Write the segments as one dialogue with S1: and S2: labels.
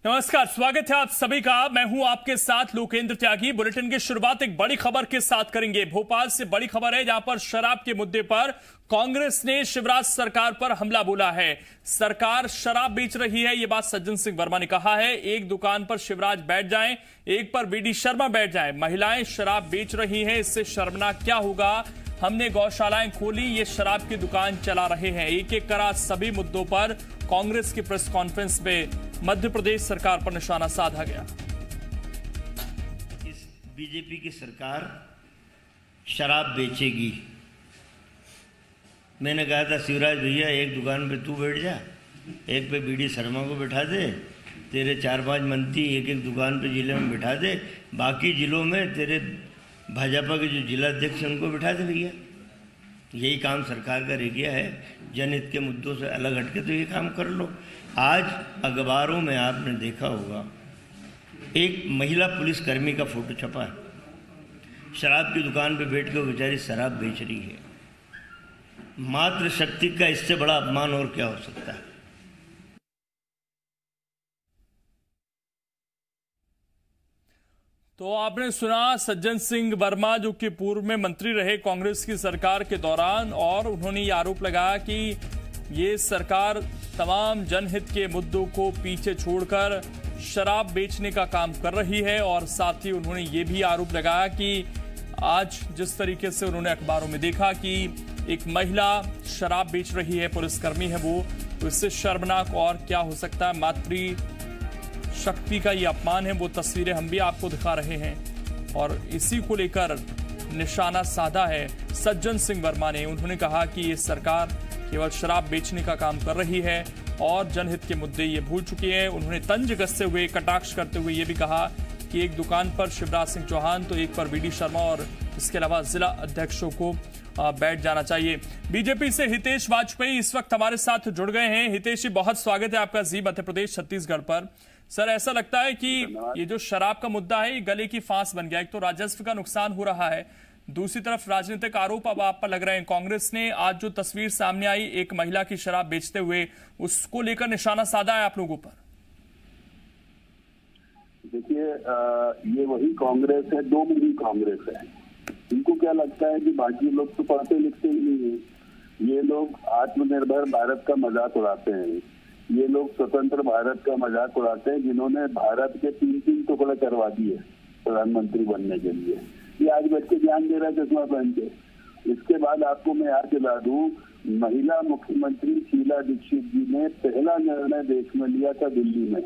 S1: नमस्कार, स्वागत है आप सभी का। मैं हूं आपके साथ लोकेंद्र त्यागी। बुलेटिन की शुरुआत एक बड़ी खबर के साथ करेंगे। भोपाल से बड़ी खबर है, जहां पर शराब के मुद्दे पर कांग्रेस ने शिवराज सरकार पर हमला बोला है। सरकार शराब बेच रही है, यह बात सज्जन सिंह वर्मा ने कहा है। एक दुकान पर शिवराज बैठ जाएं, एक पर वीडी शर्मा बैठ जाएं। महिलाएं शराब बेच रही हैं, इससे शर्मनाक क्या होगा। हमने गौशालाएं खोली, ये शराब की दुकान चला रहे हैं। एक एक करा सभी मुद्दों पर कांग्रेस की प्रेस कॉन्फ्रेंस में मध्य प्रदेश सरकार पर निशाना साधा गया।
S2: इस बीजेपी की सरकार शराब बेचेगी। मैंने कहा था शिवराज भैया, एक दुकान पे तू बैठ जा, एक पे बीडी शर्मा को बैठा दे, तेरे 4-5 मंत्री एक एक दुकान पे जिले में बैठा दे, बाकी जिलों में तेरे भाजपा के जो जिलाध्यक्ष हैं उनको बिठा दे भैया। यही काम सरकार का रह गया है। जनहित के मुद्दों से अलग हटके तो ये काम कर लो। आज अखबारों में आपने देखा होगा, एक महिला पुलिसकर्मी का फोटो छपा है। शराब की दुकान पे बैठ कर वो बेचारी शराब बेच रही है। मातृशक्ति का इससे बड़ा अपमान और क्या हो सकता है।
S1: तो आपने सुना सज्जन सिंह वर्मा, जो कि पूर्व में मंत्री रहे कांग्रेस की सरकार के दौरान, और उन्होंने ये आरोप लगाया कि ये सरकार तमाम जनहित के मुद्दों को पीछे छोड़कर शराब बेचने का काम कर रही है। और साथ ही उन्होंने ये भी आरोप लगाया कि आज जिस तरीके से उन्होंने अखबारों में देखा कि एक महिला शराब बेच रही है, पुलिसकर्मी है वो, तो इससे शर्मनाक और क्या हो सकता है। मातृ शक्ति का ये अपमान है। वो तस्वीरें हम भी आपको दिखा रहे हैं और इसी को लेकर निशाना साधा है सज्जन सिंह वर्मा ने। उन्होंने कहा कि ये सरकार केवल शराब बेचने का काम कर रही है और जनहित के मुद्दे ये भूल चुकी है। उन्होंने तंज कसते हुए, कटाक्ष करते हुए ये भी कहा कि एक दुकान पर शिवराज सिंह चौहान तो एक पर वीडी शर्मा और इसके अलावा जिला अध्यक्षों को बैठ जाना चाहिए। बीजेपी से हितेश वाजपेयी इस वक्त हमारे साथ जुड़ गए हैं। हितेश जी, बहुत स्वागत है आपका जी मध्य प्रदेश छत्तीसगढ़ पर। सर, ऐसा लगता है कि ये जो शराब का मुद्दा है, ये गले की फांस बन गया। एक तो राजस्व का नुकसान हो रहा है, दूसरी तरफ राजनीतिक आरोप अब आप पर लग रहे हैं। कांग्रेस ने आज जो तस्वीर सामने आई एक महिला की शराब बेचते हुए, उसको लेकर निशाना साधा है आप लोगों पर।
S3: देखिए, ये वही कांग्रेस है, दो मुखी कांग्रेस है। इनको क्या लगता है कि बाकी लोग तो पढ़ते लिखते ही नहीं है। ये लोग आत्मनिर्भर भारत का मजाक उड़ाते हैं। ये लोग स्वतंत्र भारत का मजाक उड़ाते हैं, जिन्होंने भारत के 3 टुकड़े करवा दिए प्रधानमंत्री बनने के लिए। ये आज बैठ के ज्ञान दे रहा है चश्मा पहन के। इसके बाद आपको मैं याद दिला दूं, महिला मुख्यमंत्री शीला दीक्षित जी ने पहला निर्णय देश में लिया था दिल्ली में,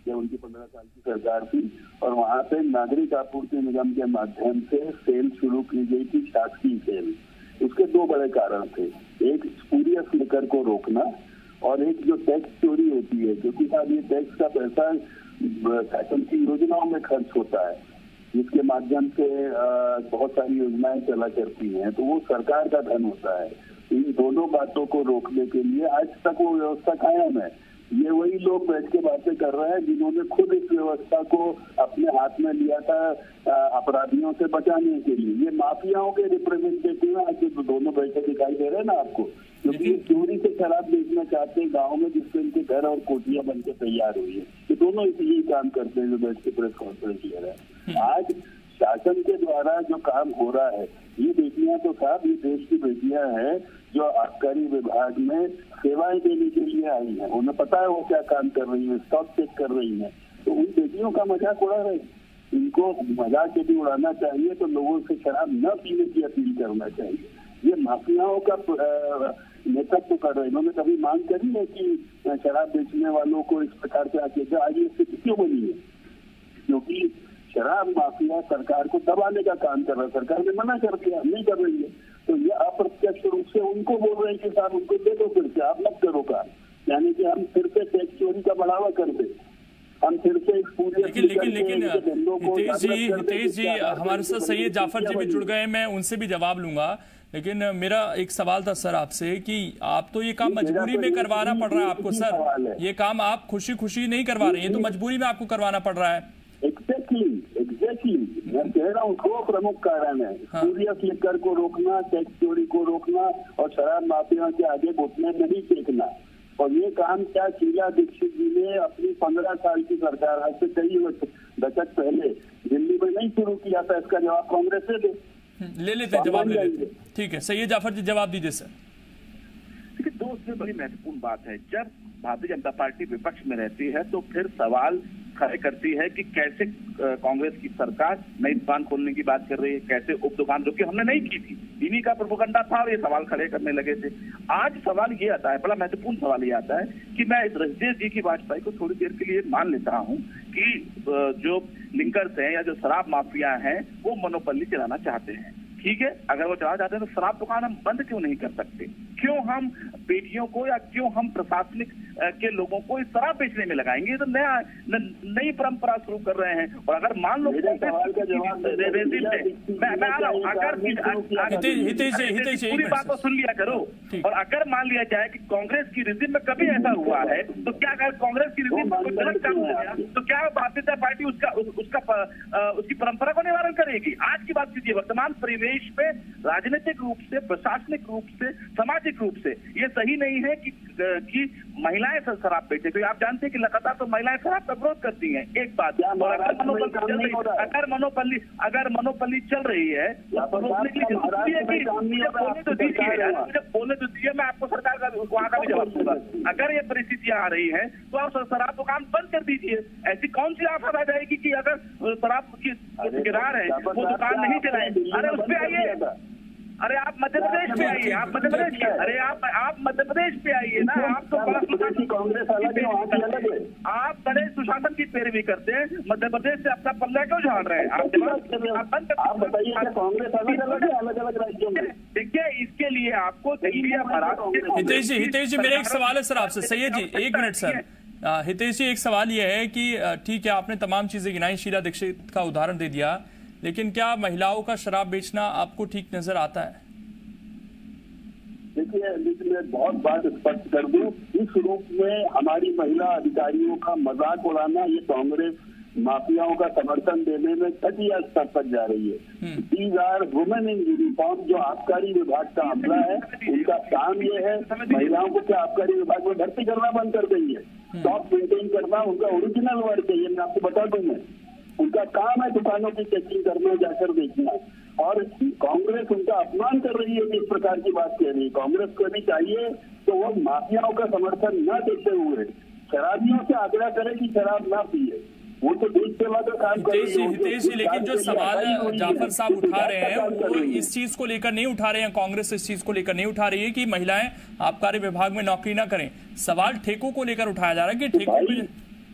S3: जब उनकी 15 साल की सरकार थी, और वहां पे नागरिक आपूर्ति निगम के माध्यम से सेल शुरू की गई थी, शासकीय सेल। उसके 2 बड़े कारण थे। एक स्पूरियस लिकर को रोकना, और एक जो टैक्स चोरी होती है, क्योंकि साहब ये टैक्स का पैसा शासन की योजनाओं में खर्च होता है, जिसके माध्यम से बहुत सारी योजनाएं चला करती हैं, तो वो सरकार का धन होता है। इन दोनों बातों को रोकने के लिए आज तक वो व्यवस्था कायम है। ये वही लोग बैठ के बातें कर रहे हैं जिन्होंने खुद इस व्यवस्था को अपने हाथ में लिया था अपराधियों से बचाने के लिए। ये माफियाओं के रिप्रेजेंटेटिव आज दोनों बैठे दिखाई दे रहे हैं ना आपको, क्योंकि ये चोरी से शराब बेचना चाहते हैं गाँव में, जिससे इनके घर और कोठियां बन के तैयार हुई है। ये दोनों यही काम करते हैं जो बैठ के प्रेस कॉन्फ्रेंस ले रहे हैं। आज शासन के द्वारा जो काम हो रहा है, ये बेटियां तो साहब, ये देश की बेटियां हैं जो आबकारी विभाग में सेवाएं देने के लिए आई हैं। उन्हें पता है वो क्या काम कर रही है, स्टॉक चेक कर रही है। तो उन बेटियों का मजाक उड़ा रहे। इनको मजाक यदि उड़ाना चाहिए तो लोगों से शराब न पीने की अपील करना चाहिए। ये माफियाओं का नेतृत्व कर रहे हैं। इन्होंने कभी मांग करी है कि शराब बेचने वालों को इस प्रकार से आके आज ये स्थिति क्यों बनी है? क्योंकि शराब माफिया सरकार को दबाने का काम कर रहा है। सरकार ने मना कर दिया, नहीं कर रही है, तो ये अप्रत्यक्ष रूप से उनको बोल रहे हैं कि साहब उनको दे दो, फिर से आप मत करो काम। यानी कि हम फिर से टैक्स चोरी का बढ़ावा कर दे, हम फिर से
S1: लेकिन हितेश जी हमारे साथ सैयद जाफर जी भी जुड़ गए, मैं उनसे भी जवाब लूंगा। लेकिन मेरा एक सवाल था सर आपसे कि आप तो ये काम मजबूरी में करवाना पड़ रहा है आपको सर। ये काम आप खुशी खुशी नहीं करवा रहे हैं, तो मजबूरी में आपको करवाना पड़ रहा है।
S3: एग्जैक्टली मैं कह रहा हूँ, 2 प्रमुख कारण है। स्पूरियस लिकर को रोकना, टैक्स चोरी को रोकना, और शराब माफिया के आगे घुटने नहीं टेकना। और ये काम क्या शीला दीक्षित जी ने अपनी 15 साल की सरकार आज से कई दशक पहले दिल्ली में नहीं शुरू किया था? इसका जवाब कांग्रेस से दे।
S1: ले लेते जवाब, ले लेते। ठीक है, सैयद जाफर जी जवाब दीजिए सर।
S4: देखिए, दोस्त में बड़ी महत्वपूर्ण बात है, जब भारतीय जनता पार्टी विपक्ष में रहती है तो फिर सवाल खड़े करती है कि कैसे कांग्रेस की सरकार नई दुकान खोलने की बात कर रही है, कैसे उप दुकान, जो कि हमने नहीं की थी, इन्हीं का प्रोपेगेंडा था और ये सवाल खड़े करने लगे थे। आज सवाल ये आता है, बड़ा महत्वपूर्ण सवाल ये आता है कि मैं इस रजनीश जी की वाजपेयी को थोड़ी देर के लिए मान लेता हूँ कि जो लिंकर्स हैं या जो शराब माफिया हैं वो मोनोपोली चलाना चाहते हैं। ठीक है, अगर वो चला जाते हैं तो शराब दुकान हम बंद क्यों नहीं कर सकते? क्यों हम बेटियों को या क्यों हम प्रशासनिक के लोगों को इस शराब बेचने में लगाएंगे? तो नई परंपरा शुरू कर रहे हैं। और अगर मान लो पूरी बात को सुन लिया करो, और अगर मान लिया जाए कि कांग्रेस की रिजिम में कभी ऐसा हुआ है तो क्या अगर कांग्रेस की रिजिम में कोई गलत काम हो गया तो क्या भारतीय जनता पार्टी उसकी परंपरा को निवारण करेगी? आज की बात कीजिए, वर्तमान परिवेश में राजनीतिक रूप से, प्रशासनिक रूप से, सामाजिक रूप से ये सही नहीं है कि महिलाएं शराब बेचे। तो आप जानते हैं कि लगातार तो महिलाएं शराब का विरोध करती हैं। एक बात, अगर मनोपल्ली चल रही है तो रोकने के लिए बोलने तो दीजिए, मैं आपको सरकार का वहां का भी जवाब दूंगा। अगर ये परिस्थितियां आ रही हैं तो आप शराब दुकान बंद कर दीजिए। ऐसी कौन सी आफत आ जाएगी कि अगर शराब की किरार है वो दुकान नहीं चलाएंगे? अरे उस पे आइए, अरे आप मध्य प्रदेश पे आइए, आप मध्य प्रदेश के, अरे आप मध्य प्रदेश पे आइए ना। आप तो बड़ा
S3: कांग्रेस अलग है,
S4: आप बड़े सुशासन की पैरवी करते हैं, मध्य प्रदेश से अपना पल्ला क्यों झाड़ रहे हैं?
S3: आप बताइए, कांग्रेस अलग अलग राज्यों में?
S4: देखिए, इसके लिए आपको दिल्ली या महाराष्ट्र।
S1: हितेश जी मेरा एक सवाल है सर आपसे। सैयद जी एक मिनट सर। हितेश जी एक सवाल यह है कि ठीक है आपने तमाम चीजें गिनाई, शीला दीक्षित का उदाहरण दे दिया, लेकिन क्या महिलाओं का शराब बेचना आपको ठीक नजर आता है?
S3: देखिए, मैं बहुत बात स्पष्ट कर दूं, इस रूप में हमारी महिला अधिकारियों का मजाक उड़ाना, ये कांग्रेस माफियाओं का समर्थन देने में घटिया स्तर तक जा रही है। These are women in uniform, जो आबकारी विभाग का अमला है, उनका काम ये है महिलाओं को क्या आबकारी विभाग में भर्ती करना बंद कर देंगे? स्टॉक मेंटेन करना उनका ओरिजिनल वर्क है, ये मैं आपको बता दूं। मैं उनका काम है दुकानों की चेकिंग करना, जाकर देखना, और कांग्रेस उनका अपमान कर रही है कि इस प्रकार की बात कह रही है। कांग्रेस को नहीं चाहिए तो वो माफियाओं का समर्थन न देते हुए शराबियों से आग्रह करे कि शराब ना पिए, वो तो देश सेवा का काम कर रही है।
S1: हितेश जी, लेकिन जो सवाल जाफर साहब उठा रहे हैं वो इस चीज को लेकर नहीं उठा रहे हैं, कांग्रेस इस चीज को लेकर नहीं उठा रही है कि महिलाएं आबकारी विभाग में नौकरी ना करें। सवाल ठेकों को लेकर उठाया जा रहा है कि ठेकों में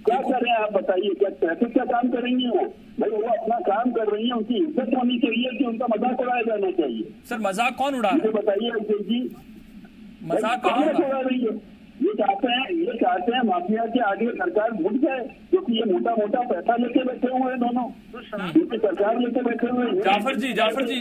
S3: क्या कर रहे हैं आप बताइए? क्या ट्रैफिक का काम करेंगे वो? भाई वो अपना काम कर रही है, उनकी इज्जत होनी चाहिए कि उनका मजाक उड़ाया जाना चाहिए?
S1: सर मजाक कौन उड़ा रहा है?
S3: बताइए अभिषेक जी,
S1: मजाक कौन उड़ा
S3: रही है? ये चाहते हैं माफिया के आगे सरकार घुट जाए, क्योंकि ये मोटा मोटा पैसा लेके बैठे हुए हैं दोनों, क्योंकि सरकार लेके बैठे हुए हैं।
S1: जाफर जी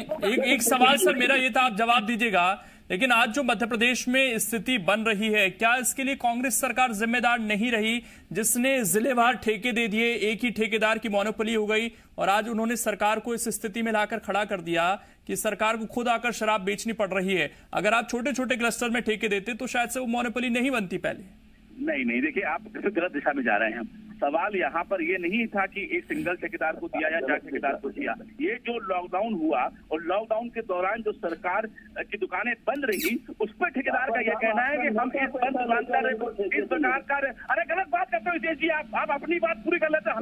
S1: एक सवाल सर मेरा ये था, आप जवाब दीजिएगा। लेकिन आज जो मध्य प्रदेश में स्थिति बन रही है, क्या इसके लिए कांग्रेस सरकार जिम्मेदार नहीं रही, जिसने जिलेवार ठेके दे दिए, एक ही ठेकेदार की मोनोपोली हो गई और आज उन्होंने सरकार को इस स्थिति में लाकर खड़ा कर दिया कि सरकार को खुद आकर शराब बेचनी पड़ रही है? अगर आप छोटे छोटे क्लस्टर में ठेके देते तो शायद से वो मोनोपोली नहीं बनती पहले।
S4: नहीं, देखिए आप गलत दिशा में जा रहे हैं। सवाल यहाँ पर ये नहीं था कि एक सिंगल ठेकेदार को दिया या 4 ठेकेदार को दिया। ये जो लॉकडाउन हुआ और लॉकडाउन के दौरान जो सरकार की दुकानें बंद रही, उस पर ठेकेदार का यह कहना है कि हम इस बंद दुकानदार इस प्रकार का, अरे गलत बात करते हो विजय जी, आप अपनी बात पूरी कर लेते हैं,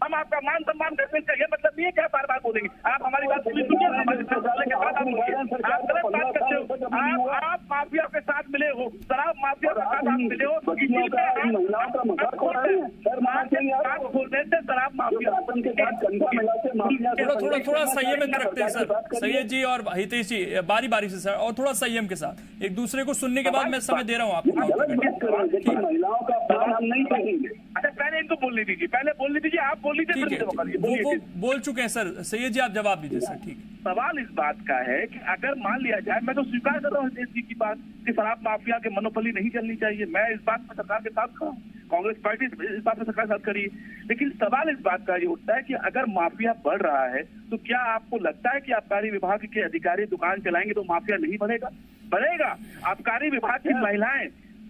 S4: हम आपका मान सम्मान करते हैं, ये मतलब नहीं क्या बार बार बोलेंगे? आप हमारी बात पूरी सुनिए, हमारी बात सुनने के बाद आप गलत बात करते हो। आप माफिया के साथ मिले हो, शराब माफिया के साथ आप मिले हो,
S1: थोड़ा संयम रखते हैं सर, सैयद जी और हितेश जी, बारी बारी से सर, और थोड़ा संयम के साथ एक दूसरे को सुनने के बाद मैं समय दे रहा हूँ आपको।
S3: महिलाओं का अपमान हम नहीं करेंगे।
S4: अच्छा पहले इनको बोलने दीजिए, आप बोल लीजिए,
S1: वो बोल चुके हैं सर। सैयद जी आप जवाब दीजिए सर। ठीक है,
S4: सवाल इस बात का है कि अगर मान लिया जाए, मैं तो स्वीकार कर रहा हूँ हितेश जी की बात कि शराब माफिया के मोनोपोली नहीं चलनी चाहिए, मैं इस बात पर सरकार के साथ खड़ा हूँ, कांग्रेस पार्टी इस बात पर सरकार के साथ खड़ी है। लेकिन सवाल इस बात का ये उठता है कि अगर माफिया बढ़ रहा है तो क्या आपको लगता है कि आबकारी विभाग के अधिकारी दुकान चलाएंगे तो माफिया नहीं बढ़ेगा? आबकारी विभाग की महिलाएं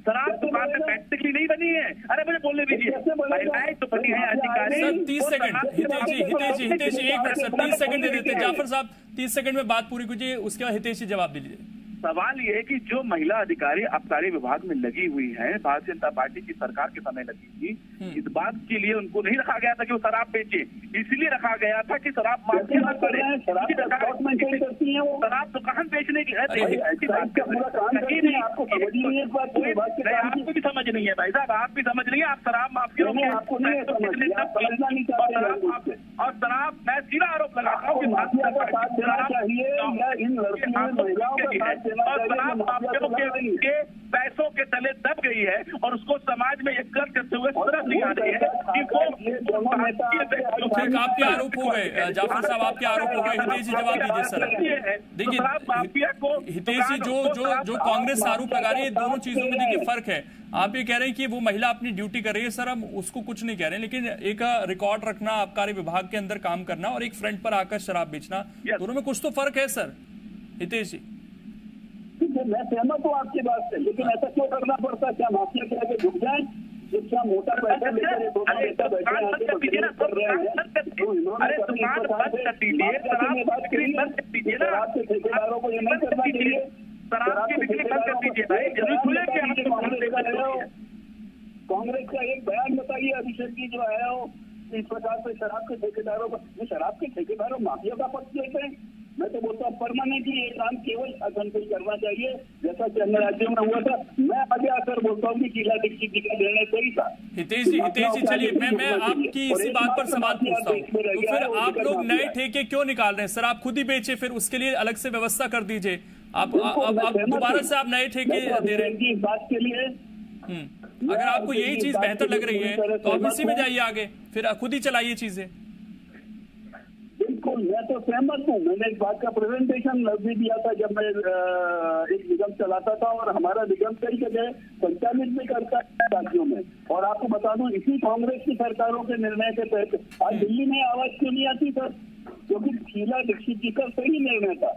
S4: शराब दुकान में बैठने के लिए नहीं बनी है। अरे मुझे बोलने दीजिए, महिलाएं तो बनी है अधिकारी।
S1: सर 30 सेकंड, हितेश जी एक मिनट सर, 30 सेकंड दे देते। जाफर साहब 30 सेकंड में बात पूरी कीजिए, उसके बाद हितेश जी जवाब दे लीजिए।
S4: सवाल ये है कि जो महिला अधिकारी आबकारी विभाग में लगी हुई है, भारतीय जनता पार्टी की सरकार के समय लगी थी, इस बात के लिए उनको नहीं रखा गया था कि वो शराब बेचे, इसलिए रखा गया था कि शराब माफिया न करे, शराब दुकान बेचने की। आपको भी समझ नहीं है भाई साहब, आप भी समझ नहीं है, आप शराब माफिया और शराब, मैं सीधा आरोप लगाता हूँ के पैसों के तले दब गई है और उसको समाज में एक कर करते हुए शर्म नहीं आ रही है कि वो
S1: आपके आरोप हो गए। जाफर साहब आपके आरोप हो गए। हितेश जी जवाब दीजिए सर। देखिए हितेश जी, जो कांग्रेस आरोप लगा रही है, दोनों चीजों में देखिए फर्क है। आप ये कह रहे हैं कि वो महिला अपनी ड्यूटी कर रही है, सर हम उसको कुछ नहीं कह रहे हैं, लेकिन एक रिकॉर्ड रखना, आबकारी विभाग के अंदर काम करना और एक फ्रंट पर आकर शराब बेचना, दोनों में कुछ तो फर्क है सर। हितेश जी
S3: मैं सहमत हूँ आपकी बात से, लेकिन ऐसा क्यों करना पड़ता है? क्या माफिया के आगे झुक जाए? जिसका मोटा पैसा लेकर कर रहे हैं, शराब के ठेकेदारों को ये नहीं करना चाहिए। कांग्रेस का एक बयान बताइए अभिषेक जी जो आया हो, इस प्रकार से शराब के ठेकेदारों को, शराब के ठेकेदारों माफिया का पक्ष लेते हैं। मैं तो बोलता हूँ परमानेंटली ये काम केवल शासन को ही करना चाहिए, जैसा कि अन्य राज्यों में हुआ था। मैं आगे आकर बोलता हूँ कि शीला दीक्षित जी का निर्णय सही था।
S1: हितेश जी चलिए, मैं आपकी इसी बात पर सवाल पूछता हूँ, तो फिर आप लोग नए ठेके क्यों निकाल रहे हैं? सर आप खुद ही बेचे, फिर उसके लिए अलग से व्यवस्था कर दीजिए। आप दोबारा से आप नए ठेके दे रहे हैं
S3: इस बात के लिए।
S1: अगर आपको यही चीज बेहतर लग रही है तो आप इसी में जाइए आगे, फिर खुद ही चलाइए चीजें।
S3: बिल्कुल, मैं तो सहमत हूँ। मैंने इस बात का प्रेजेंटेशन भी दिया था जब मैं एक निगम चलाता था, और हमारा निगम कई जगह संचालित भी करता है राज्यों में। और आपको बता दूं, इसी कांग्रेस की सरकारों के निर्णय के तहत आज दिल्ली में आवाज क्यों नहीं आती सर? क्योंकि शीला दीक्षित जी का सही निर्णय था,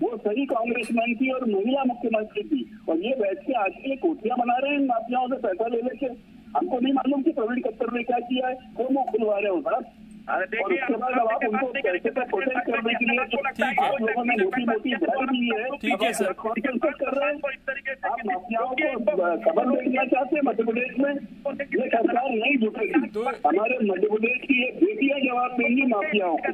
S3: वो सही कांग्रेसमैन थी और महिला मुख्यमंत्री थी, और ये बैठ के आज के कोठियां बना रहे हैं माफियाओं से पैसा ले लेके। हमको नहीं मालूम कि प्रवीण कत्तर ने क्या किया है, वो मुंह खुलवा रहे हो साहब। और उसके बाद अब आप उनको पैसे का प्रोटेक्ट करने के लिए आप लोगों ने मोटी मोटी जारी दी है।
S1: ठीक है सर,
S3: कर रहे हैं आप माफियाओं को खबर देना चाहते हैं मध्य प्रदेश में। ये सरकार नहीं झुकेगी, तो हमारे मध्य प्रदेश की ये बेटियां जवाब देंगी माफियाओं को।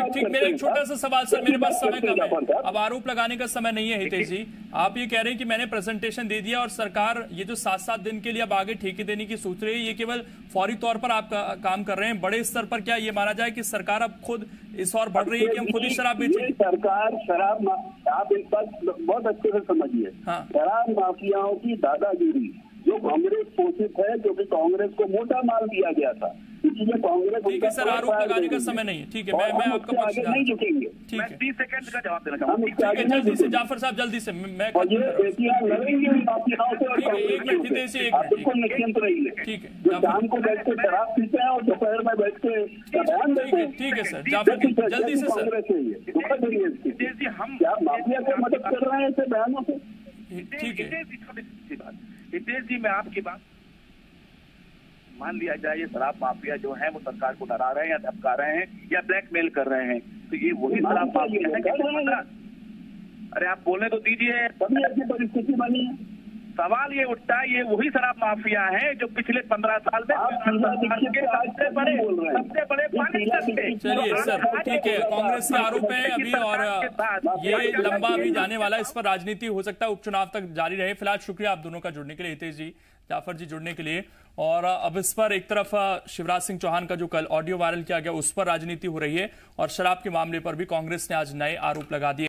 S1: ठीक, मेरा एक छोटा सा सवाल सर, मेरे पास समय कम है, अब आरोप लगाने का समय नहीं है। हितेश जी आप ये कह रहे हैं कि मैंने प्रेजेंटेशन दे दिया और सरकार ये जो 7-7 दिन के लिए अब आगे ठेके देने की सोच रही है, ये केवल फौरी तौर पर आप काम कर रहे हैं। बड़े स्तर पर क्या ये माना जाए कि सरकार अब खुद इस और बढ़ रही है कि हम खुद ही शराब बेचेंगे?
S3: सरकार शराब, आप एक बात बहुत अच्छे से समझिए, शराब माफियाओं की दादागिरी जो कांग्रेस पोषित है, जो कि कांग्रेस को मोटा माल दिया गया था, इसलिए कांग्रेस।
S1: ठीक है सर, आरोप लगाने का समय नहीं है। ठीक है, मैं आपका पक्ष
S3: नहीं झुकेंगे।
S1: ठीक है,
S4: 30 सेकंड का जवाब देना चाहूंगा।
S1: ठीक है, जल्दी से जाफर साहब, जल्दी से। मैं
S3: लड़ेंगे माफियाओं से, बिल्कुल निश्चिंत रहिए।
S1: ठीक है,
S3: जो शाम को बैठ के शराब पीते हैं और दोपहर में बैठ के बयान देते हैं।
S1: ठीक है सर, जाफर जल्दी से सर।
S3: क्या माफिया को मदद कर रहे हैं ऐसे बयानों से?
S1: ठीक है
S4: हितेश जी, मैं आपकी बात मान लिया जाए, ये शराब माफिया जो है वो सरकार को डरा रहे हैं या धमका रहे हैं या ब्लैकमेल कर रहे हैं, तो ये वही शराब माफिया है। अरे आप बोलने तो दीजिए,
S3: तभी ऐसी परिस्थिति बनी है।
S4: सवाल ये उठता है, ये वही शराब माफिया है जो पिछले 15 साल में सबसे बड़े
S1: चलिए सर, ठीक है, कांग्रेस के आरोप है अभी और ये लंबा भी जाने वाला है, इस पर राजनीति हो सकता है उपचुनाव तक जारी रहे। फिलहाल शुक्रिया आप दोनों का जुड़ने के लिए, हितेश जी, जाफर जी जुड़ने के लिए। और अब इस पर एक तरफ शिवराज सिंह चौहान का जो कल ऑडियो वायरल किया गया उस पर राजनीति हो रही है, और शराब के मामले पर भी कांग्रेस ने आज नए आरोप लगा दिए।